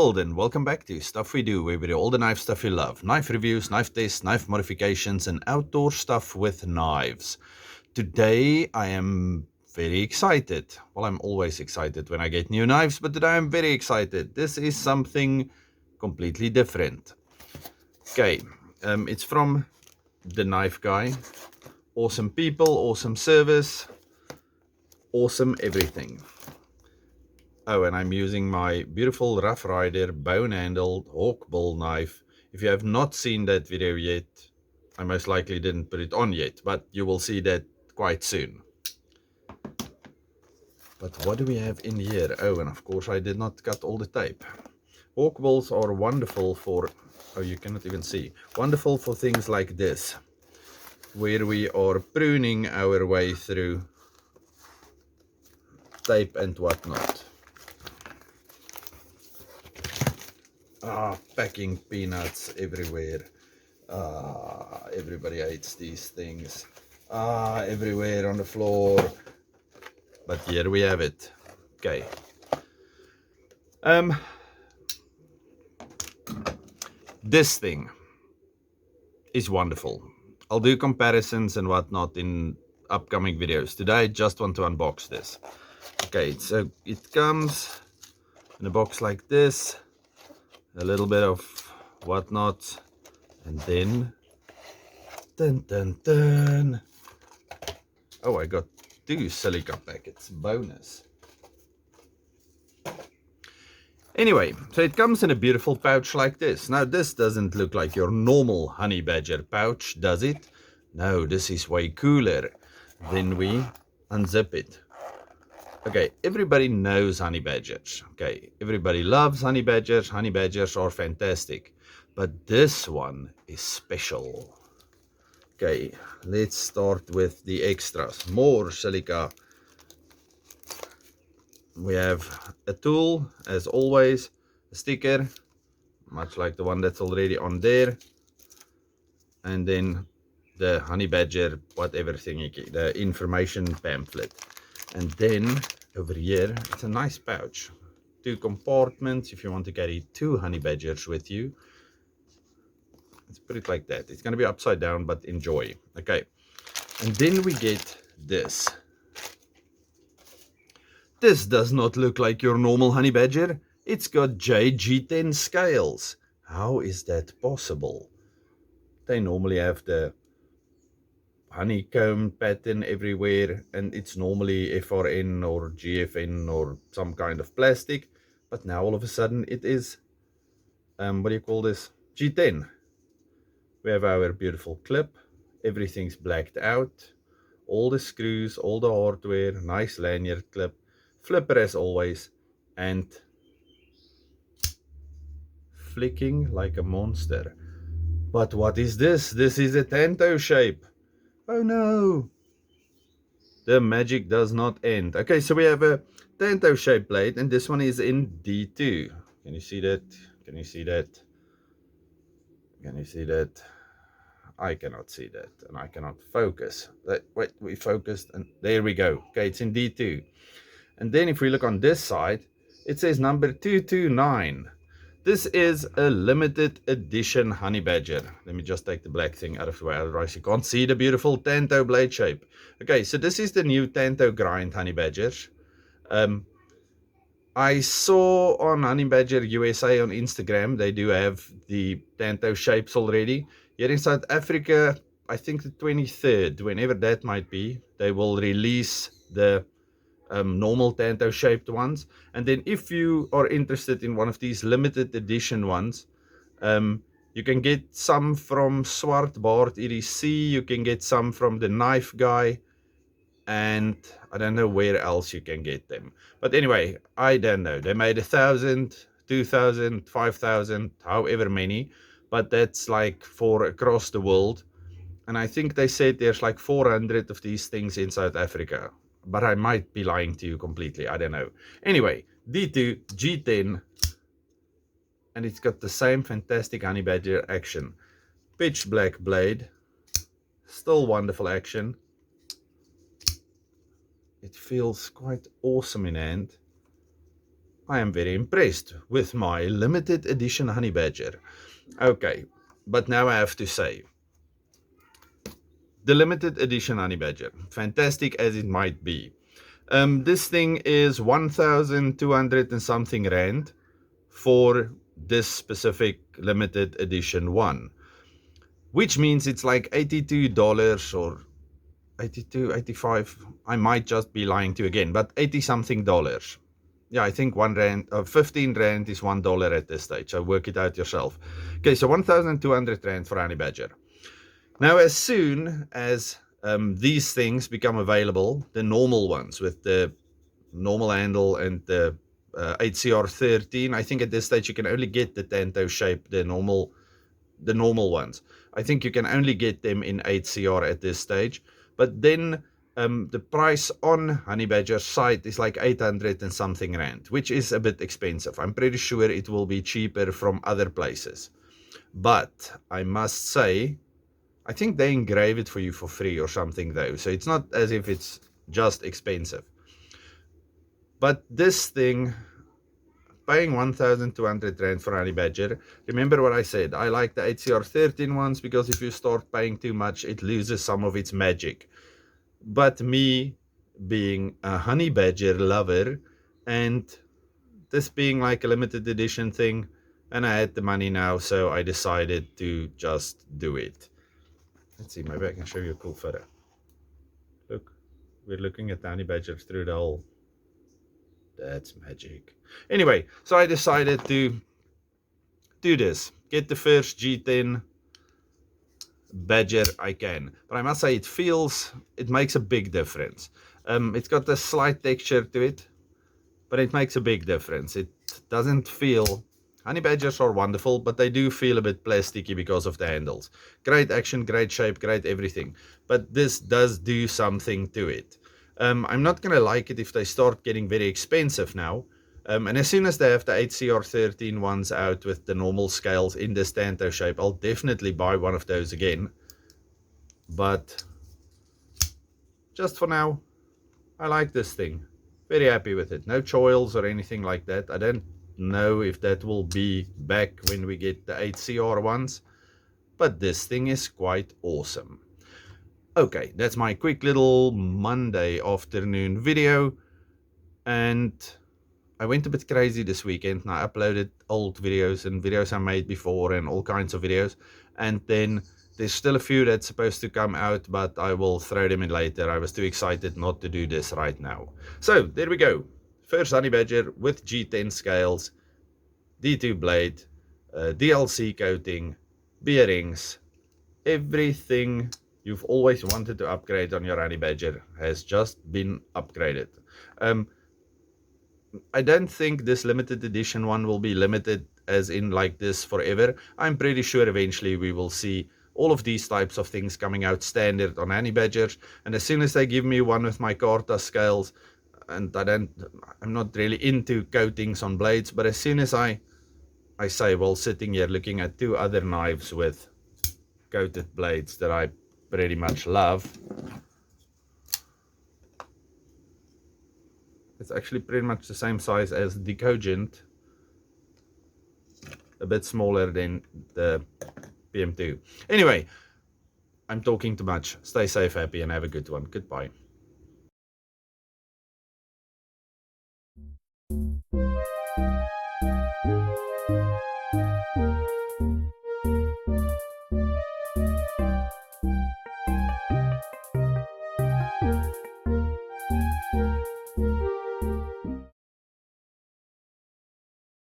world, and welcome back to Stuff We Do, where we do all the knife stuff you love. Knife reviews, knife tests, knife modifications, and outdoor stuff with knives. Today I am very excited. Well, I'm always excited when I get new knives, but today I'm very excited. This is something completely different. Okay, it's from the Knife Guy. Awesome people, awesome service, awesome everything. Oh, and I'm using my beautiful Rough Rider bone-handled hawk bull knife. If you have not seen that video yet, I most likely didn't put it on yet, but you will see that quite soon. But what do we have in here? Oh, and of course I did not cut all the tape. Hawk bulls are wonderful for, oh, you cannot even see, wonderful for things like this, where we are pruning our way through tape and whatnot. Packing peanuts everywhere. Everybody hates these things. Everywhere on the floor. But here we have it. Okay. This thing is wonderful. I'll do comparisons and whatnot in upcoming videos. Today I just want to unbox this. Okay, so it comes in a box like this. A little bit of whatnot, and then dun dun dun. Oh, I got 2 silica packets, bonus. Anyway, so it comes in a beautiful pouch like this. Now this doesn't look like your normal honey badger pouch, does it? No, this is way cooler. Then we unzip it. Okay, everybody knows honey badgers. Okay, everybody loves honey badgers. Honey badgers are fantastic. But this one is special. Okay, let's start with the extras. More silica. We have a tool, as always. A sticker, much like the one that's already on there. And then the honey badger, whatever thingy, the information pamphlet. And then over here, it's a nice pouch. 2 compartments if you want to carry 2 honey badgers with you. Let's put it like that. It's going to be upside down, but enjoy. Okay. And then we get this. This does not look like your normal honey badger. It's got Jade G10 scales. How is that possible? They normally have the honeycomb pattern everywhere, and it's normally FRN or GFN or some kind of plastic, but now all of a sudden it is what do you call this, G10. We have our beautiful clip, everything's blacked out, all the screws, all the hardware, nice lanyard clip, flipper as always, and flicking like a monster. But what is this? This is a Tanto shape. Oh no, the magic does not end. Okay, so we have a Tanto shaped blade, and this one is in D2. Can you see that? Can you see that? Can you see that? I cannot see that, and I cannot focus. Wait, we focused, and there we go. Okay, it's in D2. And then if we look on this side, it says number 229. This is a limited edition honey badger. Let me just take the black thing out of the way, otherwise you can't see the beautiful Tanto blade shape. Okay, so this is the new Tanto grind honey badgers. I saw on Honey Badger USA on Instagram, they do have the Tanto shapes already. Here in South Africa, I think the 23rd, whenever that might be, they will release the normal Tanto shaped ones. And then if you are interested in one of these limited edition ones, you can get some from Swartbaard EDC, you can get some from the Knife Guy, and I don't know where else you can get them. But anyway, I don't know. They made 1,000, 2,000, 5,000, however many, but that's like for across the world. And I think they said there's like 400 of these things in South Africa. But I might be lying to you completely. I don't know. Anyway, D2, G10. And it's got the same fantastic honey badger action. Pitch black blade. Still wonderful action. It feels quite awesome in hand. I am very impressed with my limited edition honey badger. Okay, but now I have to say, the limited edition honey badger, fantastic as it might be, this thing is 1,200 and something rand for this specific limited edition one, which means it's like $82 or 82, 85. I might just be lying to you again, but 80 something dollars. Yeah, I think 1 rand, 15 rand is $1 at this stage. So work it out yourself. Okay, so 1,200 rand for honey badger. Now, as soon as these things become available, the normal ones with the normal handle and the 8CR13, I think at this stage you can only get the Tanto shape, the normal ones. I think you can only get them in 8CR at this stage. But then the price on Honey Badger's site is like 800 and something rand, which is a bit expensive. I'm pretty sure it will be cheaper from other places. But I must say, I think they engrave it for you for free or something though. So it's not as if it's just expensive. But this thing, paying 1,200 rand for Honey Badger, remember what I said, I like the 8CR13 ones because if you start paying too much, it loses some of its magic. But me being a Honey Badger lover, and this being like a limited edition thing, and I had the money now, so I decided to just do it. Let's see, maybe I can show you a cool photo. Look, we're looking at the Honey Badger through the hole. That's magic. Anyway, so I decided to do this. Get the first G10 Badger I can. But I must say it makes a big difference. It's got a slight texture to it, but it makes a big difference. It doesn't feel... Honey Badgers are wonderful, but they do feel a bit plasticky because of the handles. Great action, great shape, great everything. But this does do something to it. I'm not going to like it if they start getting very expensive now. And as soon as they have the 8CR13 ones out with the normal scales in this Tanto shape, I'll definitely buy one of those again. But just for now, I like this thing. Very happy with it. No choils or anything like that. I don't know if that will be back when we get the 8CR ones. But this thing is quite awesome. Okay, that's my quick little Monday afternoon video. And I went a bit crazy this weekend and I uploaded old videos and videos I made before and all kinds of videos. And then there's still a few that's supposed to come out, but I will throw them in later. I was too excited not to do this right now. So there we go. First Honey Badger with G10 scales, D2 blade, DLC coating, bearings, everything you've always wanted to upgrade on your Honey Badger has just been upgraded. I don't think this limited edition one will be limited as in like this forever. I'm pretty sure eventually we will see all of these types of things coming out standard on Honey Badgers. And as soon as they give me one with my Carta scales, and I'm not really into coatings on blades, but as soon as I say, well, sitting here looking at two other knives with coated blades that I pretty much love. It's actually pretty much the same size as the Cogent, a bit smaller than the PM2. Anyway, I'm talking too much. Stay safe, happy, and have a good one. Goodbye.